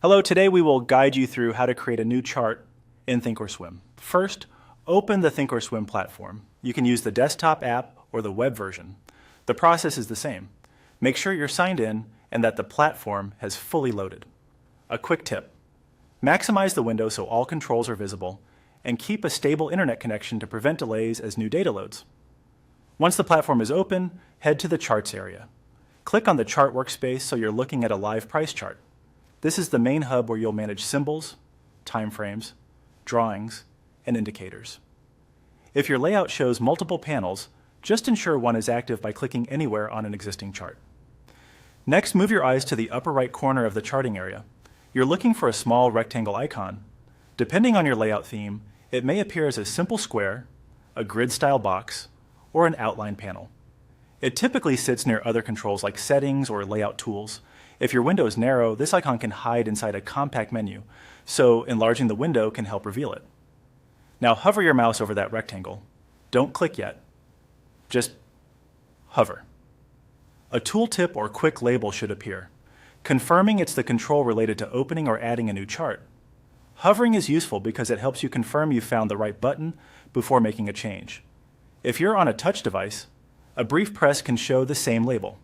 Hello, today we will guide you through how to create a new chart in ThinkorSwim. First, open the ThinkorSwim platform. You can use the desktop app or the web version. The process is the same. Make sure you're signed in and that the platform has fully loaded. A quick tip: maximize the window so all controls are visible and keep a stable internet connection to prevent delays as new data loads. Once the platform is open, head to the Charts area. Click on the Chart workspace so you're looking at a live price chart. This is the main hub where you'll manage symbols, timeframes, drawings, and indicators. If your layout shows multiple panels, just ensure one is active by clicking anywhere on an existing chart. Next, move your eyes to the upper right corner of the charting area. You're looking for a small rectangle icon. Depending on your layout theme, it may appear as a simple square, a grid-style box, or an outline panel. It typically sits near other controls like settings or layout tools. If your window is narrow, this icon can hide inside a compact menu, so enlarging the window can help reveal it. Now hover your mouse over that rectangle. Don't click yet. Just hover. A tooltip or quick label should appear, confirming it's the control related to opening or adding a new chart. Hovering is useful because it helps you confirm you found the right button before making a change. If you're on a touch device, a brief press can show the same label.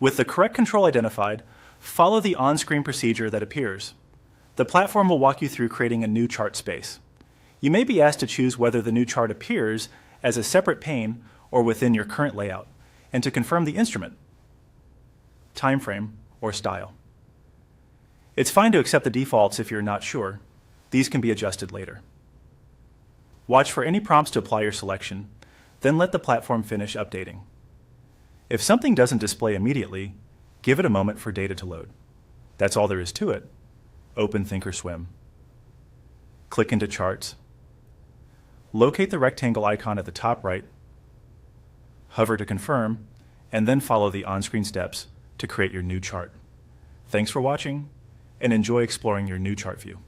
With the correct control identified, follow the on-screen procedure that appears. The platform will walk you through creating a new chart space. You may be asked to choose whether the new chart appears as a separate pane or within your current layout, and to confirm the instrument, timeframe, or style. It's fine to accept the defaults if you're not sure. These can be adjusted later. Watch for any prompts to apply your selection, then let the platform finish updating. If something doesn't display immediately, give it a moment for data to load. That's all there is to it. Open ThinkorSwim. Click into Charts. Locate the rectangle icon at the top right, hover to confirm, and then follow the on-screen steps to create your new chart. Thanks for watching, and enjoy exploring your new chart view.